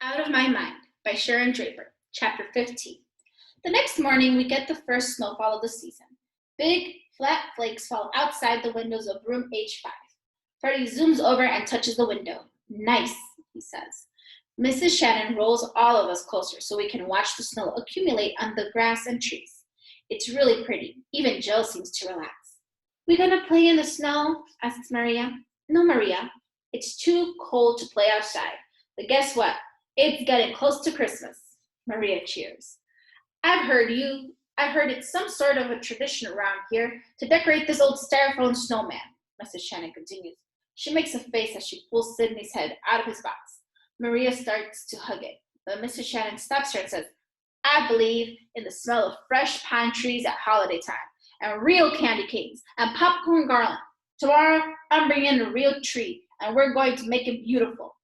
Out of My Mind by Sharon Draper, Chapter 15. The next morning, we get the first snowfall of the season. Big, flat flakes fall outside the windows of room H5. Freddie zooms over and touches the window. Nice, he says. Mrs. Shannon rolls all of us closer so we can watch the snow accumulate on the grass and trees. It's really pretty. Even Jill seems to relax. We gonna play in the snow? Asks Maria. No, Maria. It's too cold to play outside. But guess what? It's getting close to Christmas. Maria cheers. I've heard it's some sort of a tradition around here to decorate this old styrofoam snowman, Mrs. Shannon continues. She makes a face as she pulls Sidney's head out of his box. Maria starts to hug it, but Mrs. Shannon stops her and says, I believe in the smell of fresh pine trees at holiday time, and real candy canes, and popcorn garland. Tomorrow, I'm bringing a real tree, and we're going to make it beautiful.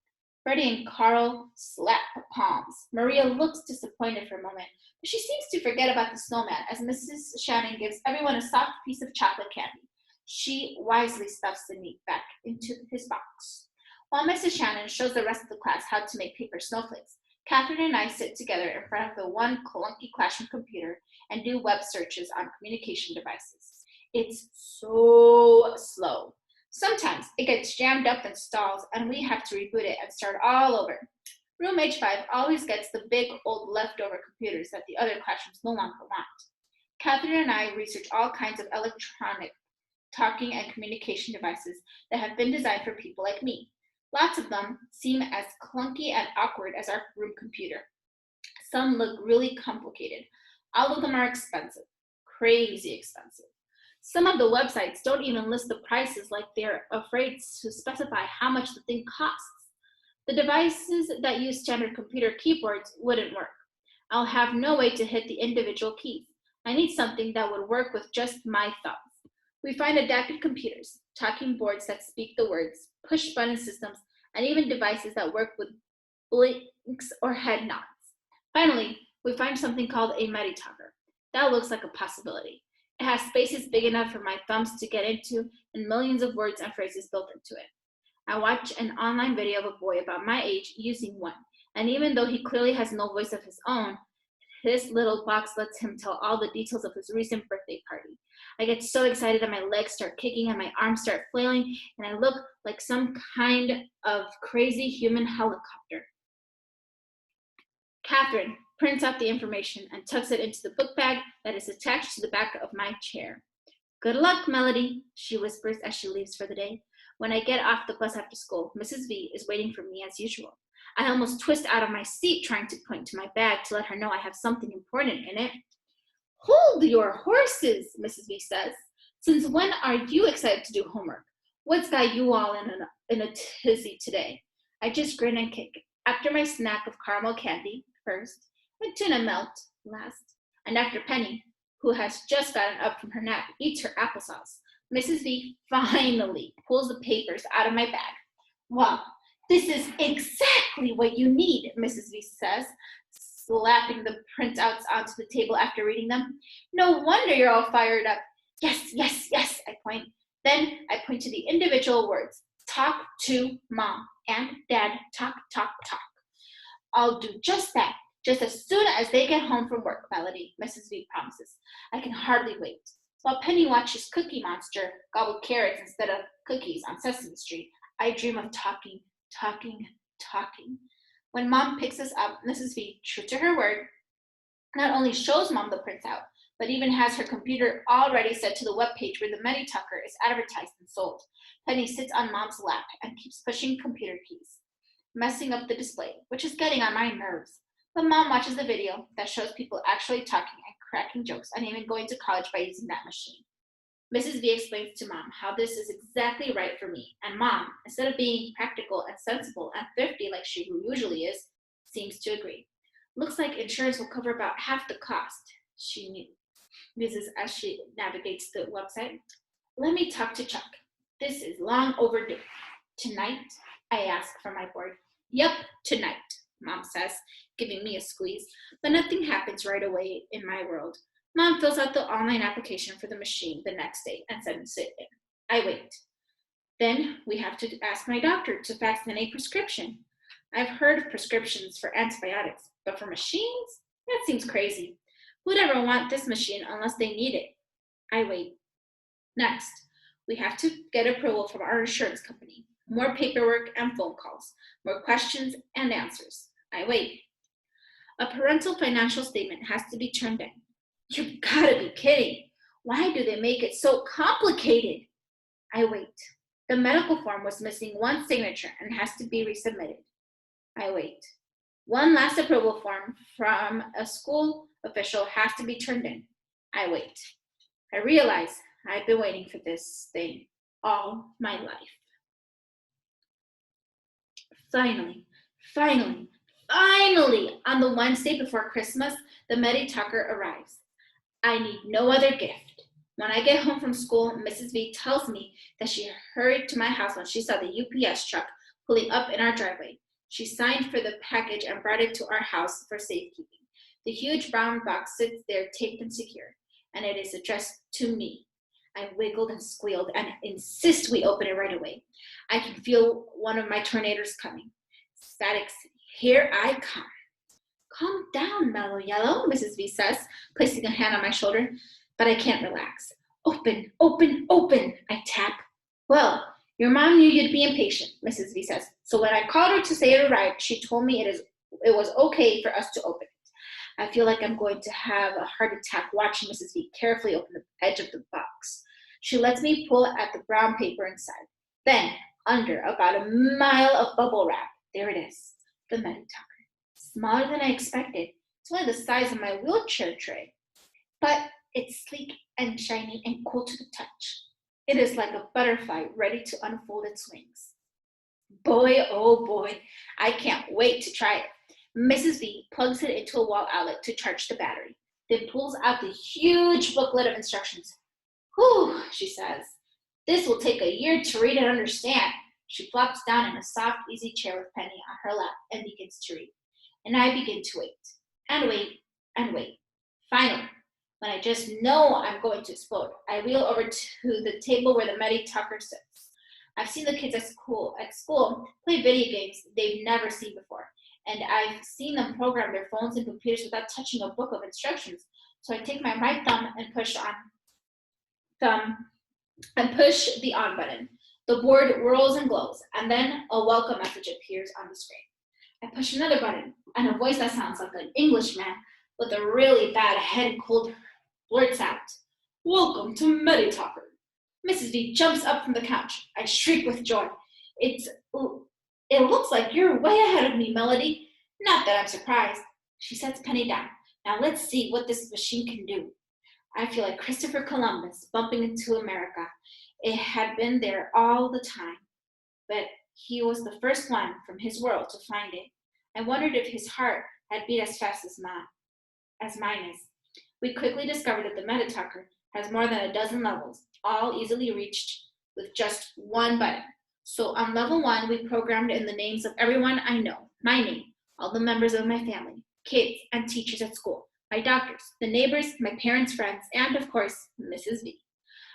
Freddie and Carl slap palms. Maria looks disappointed for a moment, but she seems to forget about the snowman as Mrs. Shannon gives everyone a soft piece of chocolate candy. She wisely stuffs the meat back into his box. While Mrs. Shannon shows the rest of the class how to make paper snowflakes, Catherine and I sit together in front of the one clunky classroom computer and do web searches on communication devices. It's so slow. Sometimes it gets jammed up and stalls, and we have to reboot it and start all over. Room H5 always gets the big old leftover computers that the other classrooms no longer want. Catherine and I research all kinds of electronic talking and communication devices that have been designed for people like me. Lots of them seem as clunky and awkward as our room computer. Some look really complicated. All of them are expensive, crazy expensive. Some of the websites don't even list the prices, like they're afraid to specify how much the thing costs. The devices that use standard computer keyboards wouldn't work. I'll have no way to hit the individual keys. I need something that would work with just my thumbs. We find adapted computers, talking boards that speak the words, push button systems, and even devices that work with blinks or head nods. Finally, we find something called a Meditalker. That looks like a possibility. It has spaces big enough for my thumbs to get into and millions of words and phrases built into it. I watch an online video of a boy about my age using one, and even though he clearly has no voice of his own, this little box lets him tell all the details of his recent birthday party. I get so excited that my legs start kicking and my arms start flailing, and I look like some kind of crazy human helicopter. Catherine prints out the information and tucks it into the book bag that is attached to the back of my chair. Good luck, Melody, she whispers as she leaves for the day. When I get off the bus after school, Mrs. V is waiting for me as usual. I almost twist out of my seat trying to point to my bag to let her know I have something important in it. Hold your horses, Mrs. V says. Since when are you excited to do homework? What's got you all in a tizzy today? I just grin and kick. After my snack of caramel candy first, and tuna melt last, and after Penny, who has just gotten up from her nap, eats her applesauce, Mrs. V finally pulls the papers out of my bag. Wow, this is exactly what you need, Mrs. V says, slapping the printouts onto the table after reading them. No wonder you're all fired up. Yes, yes, yes, I point. Then I point to the individual words. Talk to Mom and Dad. Talk, talk, talk. I'll do just that, just as soon as they get home from work, Melody, Mrs. V promises. I can hardly wait. While Penny watches Cookie Monster gobble carrots instead of cookies on Sesame Street, I dream of talking, talking, talking. When Mom picks us up, Mrs. V, true to her word, not only shows Mom the printout, but even has her computer already set to the webpage where the Meditalker is advertised and sold. Penny sits on Mom's lap and keeps pushing computer keys, messing up the display, which is getting on my nerves. But Mom watches the video that shows people actually talking and cracking jokes and even going to college by using that machine. Mrs. V explains to Mom how this is exactly right for me, and Mom, instead of being practical and sensible and thrifty like she usually is, seems to agree. Looks like insurance will cover about half the cost, she muses as she navigates the website. Let me talk to Chuck. This is long overdue. Tonight? I ask from my board. Yep, tonight, Mom says, giving me a squeeze, but nothing happens right away in my world. Mom fills out the online application for the machine the next day and sends it in. I wait. Then we have to ask my doctor to fax in a prescription. I've heard of prescriptions for antibiotics, but for machines? That seems crazy. Who'd ever want this machine unless they need it? I wait. Next, we have to get approval from our insurance company. More paperwork and phone calls. More questions and answers. I wait. A parental financial statement has to be turned in. You've got to be kidding. Why do they make it so complicated? I wait. The medical form was missing one signature and has to be resubmitted. I wait. One last approval form from a school official has to be turned in. I wait. I realize I've been waiting for this thing all my life. Finally, on the Wednesday before Christmas, the Meditaker arrives. I need no other gift. When I get home from school, Mrs. V tells me that she hurried to my house when she saw the UPS truck pulling up in our driveway. She signed for the package and brought it to our house for safekeeping. The huge brown box sits there taped and secure, and it is addressed to me. I wiggled and squealed and insist we open it right away. I can feel one of my tornadoes coming. Static City, here I come. Calm down, Mellow Yellow, Mrs. V says, placing a hand on my shoulder, but I can't relax. Open, open, open, I tap. Well, your mom knew you'd be impatient, Mrs. V says, so when I called her to say it arrived, she told me it was okay for us to open it. I feel like I'm going to have a heart attack watching Mrs. V carefully open the edge of the box. She lets me pull at the brown paper inside. Then, under about a mile of bubble wrap, there it is, the Meditaker. Smaller than I expected. It's only the size of my wheelchair tray. But it's sleek and shiny and cool to the touch. It is like a butterfly ready to unfold its wings. Boy, oh boy, I can't wait to try it. Mrs. V plugs it into a wall outlet to charge the battery, then pulls out the huge booklet of instructions. Whew, she says. This will take a year to read and understand. She flops down in a soft, easy chair with Penny on her lap and begins to read. And I begin to wait, and wait, and wait. Finally, when I just know I'm going to explode, I wheel over to the table where the Meditaker sits. I've seen the kids at school play video games they've never seen before, and I've seen them program their phones and computers without touching a book of instructions. So I take my right thumb and push the on button. The board whirls and glows, and then a welcome message appears on the screen. I push another button, and a voice that sounds like an Englishman with a really bad head cold blurts out, "Welcome to Meditaker." Mrs. V jumps up from the couch. I shriek with joy. It looks like you're way ahead of me, Melody. Not that I'm surprised. She sets Penny down. Now let's see what this machine can do. I feel like Christopher Columbus bumping into America. It had been there all the time, but he was the first one from his world to find it. I wondered if his heart had beat as fast as mine is. We quickly discovered that the Meditaker has more than a dozen levels, all easily reached with just one button. So on level 1, we programmed in the names of everyone I know, my name, all the members of my family, kids and teachers at school, my doctors, the neighbors, my parents' friends, and of course, Mrs. V.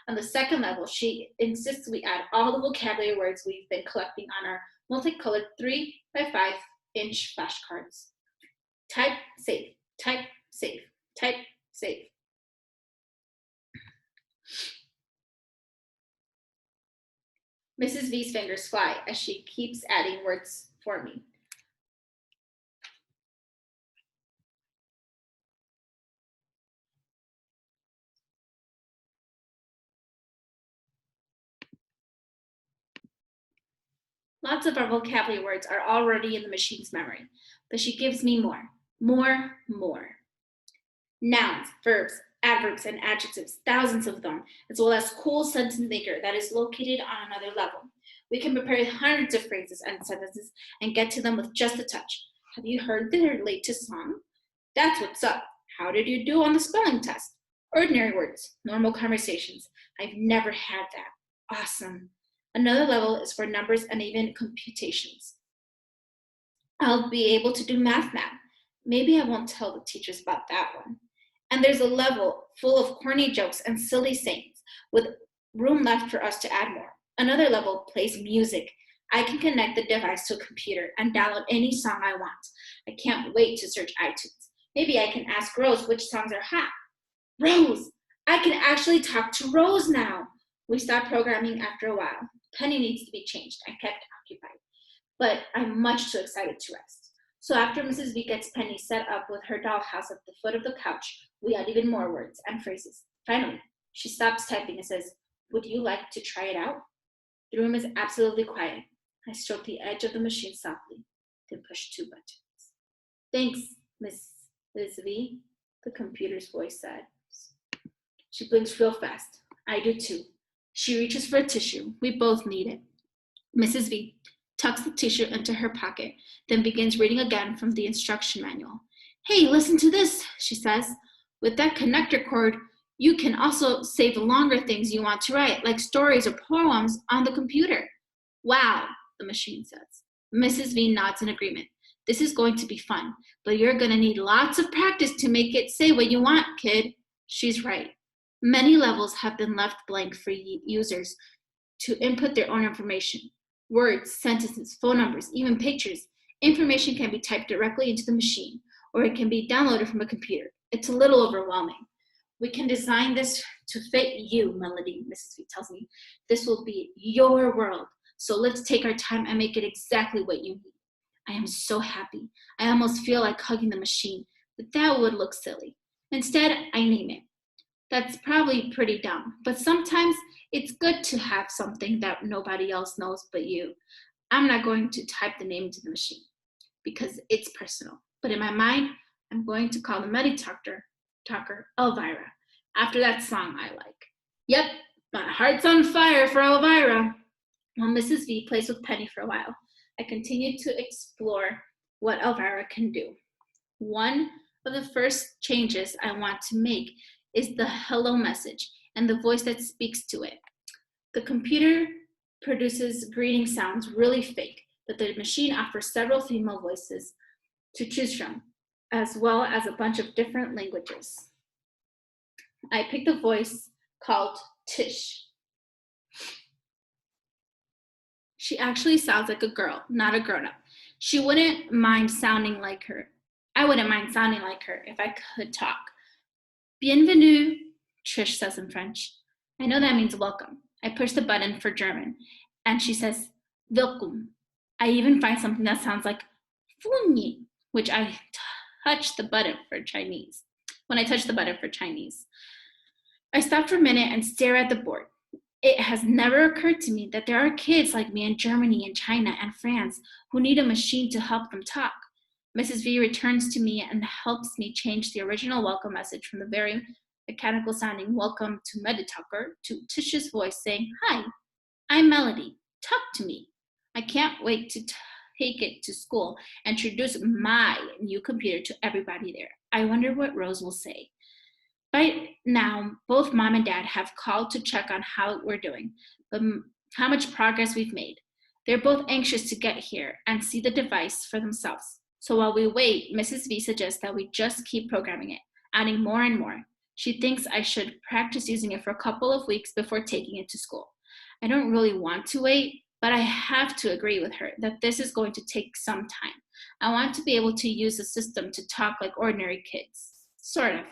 On the second level, she insists we add all the vocabulary words we've been collecting on our multicolored 3 by 5 inch flashcards. Type, save, type, save, type, save. Mrs. V's fingers fly as she keeps adding words for me. Lots of our vocabulary words are already in the machine's memory, but she gives me more. Nouns, verbs, adverbs, and adjectives, thousands of them, as well as cool sentence maker that is located on another level. We can prepare hundreds of phrases and sentences and get to them with just a touch. Have you heard their latest song? That's what's up. How did you do on the spelling test? Ordinary words, normal conversations. I've never had that. Awesome. Another level is for numbers and even computations. I'll be able to do math now. Maybe I won't tell the teachers about that one. And there's a level full of corny jokes and silly sayings with room left for us to add more. Another level plays music. I can connect the device to a computer and download any song I want. I can't wait to search iTunes. Maybe I can ask Rose which songs are hot. Rose! I can actually talk to Rose now. We stopped programming after a while. Penny needs to be changed. I kept occupied, but I'm much too excited to rest. So after Mrs. V gets Penny set up with her dollhouse at the foot of the couch, we add even more words and phrases. Finally, she stops typing and says, "Would you like to try it out?" The room is absolutely quiet. I stroke the edge of the machine softly, then push 2 buttons. "Thanks, Miss V," the computer's voice said. She blinks real fast. I do too. She reaches for a tissue. We both need it. Mrs. V tucks the tissue into her pocket, then begins reading again from the instruction manual. "Hey, listen to this," she says. "With that connector cord, you can also save longer things you want to write, like stories or poems, on the computer." "Wow," the machine says. Mrs. V nods in agreement. "This is going to be fun, but you're going to need lots of practice to make it say what you want, kid." She's right. Many levels have been left blank for users to input their own information. Words, sentences, phone numbers, even pictures. Information can be typed directly into the machine, or it can be downloaded from a computer. It's a little overwhelming. "We can design this to fit you, Melody," Mrs. V tells me. "This will be your world, so let's take our time and make it exactly what you need." I am so happy. I almost feel like hugging the machine, but that would look silly. Instead, I name it. That's probably pretty dumb, but sometimes it's good to have something that nobody else knows but you. I'm not going to type the name into the machine because it's personal, but in my mind, I'm going to call the talker Elvira, after that song I like. Yep, my heart's on fire for Elvira. While Mrs. V plays with Penny for a while, I continue to explore what Elvira can do. One of the first changes I want to make is the hello message and the voice that speaks to it. The computer produces greeting sounds really fake, but the machine offers several female voices to choose from, as well as a bunch of different languages. I picked a voice called Tish. She actually sounds like a girl, not a grown-up. She wouldn't mind sounding like her. I wouldn't mind sounding like her if I could talk. "Bienvenue," Trish says in French. I know that means welcome. I push the button for German, and she says, "Willkommen." I even find something that sounds like "Funyi," which I touch the button for Chinese. When I touch the button for Chinese, I stop for a minute and stare at the board. It has never occurred to me that there are kids like me in Germany and China and France who need a machine to help them talk. Mrs. V returns to me and helps me change the original welcome message from the very mechanical sounding "Welcome to Meditaker" to Tish's voice saying, "Hi, I'm Melody. Talk to me." I can't wait to take it to school and introduce my new computer to everybody there. I wonder what Rose will say. By now, both Mom and Dad have called to check on how we're doing, but how much progress we've made. They're both anxious to get here and see the device for themselves. So while we wait, Mrs. V suggests that we just keep programming it, adding more and more. She thinks I should practice using it for a couple of weeks before taking it to school. I don't really want to wait, but I have to agree with her that this is going to take some time. I want to be able to use the system to talk like ordinary kids. Sort of.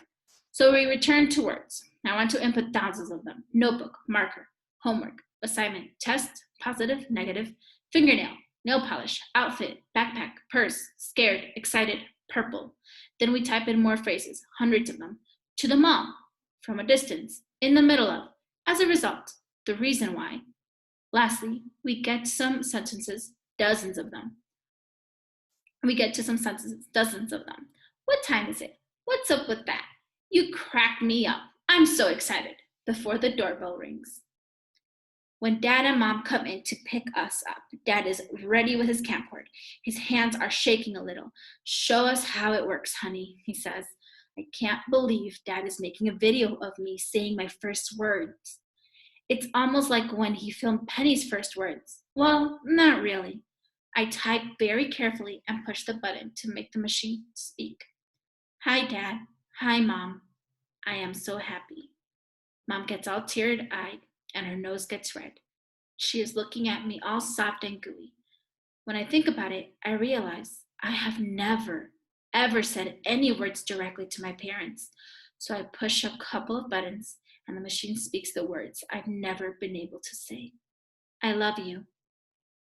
So we return to words. I want to input thousands of them. Notebook, marker, homework, assignment, test, positive, negative, fingernail, nail polish, outfit, backpack, purse, scared, excited, purple. Then we type in more phrases, hundreds of them. To the mall, from a distance, in the middle of, as a result, the reason why. Lastly, we get some sentences, dozens of them. What time is it? What's up with that? You crack me up. I'm so excited. Before the doorbell rings. When Dad and Mom come in to pick us up, Dad is ready with his camcorder. His hands are shaking a little. "Show us how it works, honey," he says. I can't believe Dad is making a video of me saying my first words. It's almost like when he filmed Penny's first words. Well, not really. I type very carefully and push the button to make the machine speak. "Hi, Dad. Hi, Mom. I am so happy." Mom gets all teary-eyed and her nose gets red. She is looking at me all soft and gooey. When I think about it, I realize I have never, ever said any words directly to my parents. So I push a couple of buttons and the machine speaks the words I've never been able to say. I love you.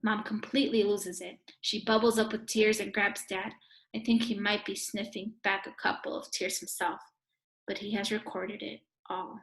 Mom completely loses it. She bubbles up with tears and grabs Dad. I think he might be sniffing back a couple of tears himself, but he has recorded it all.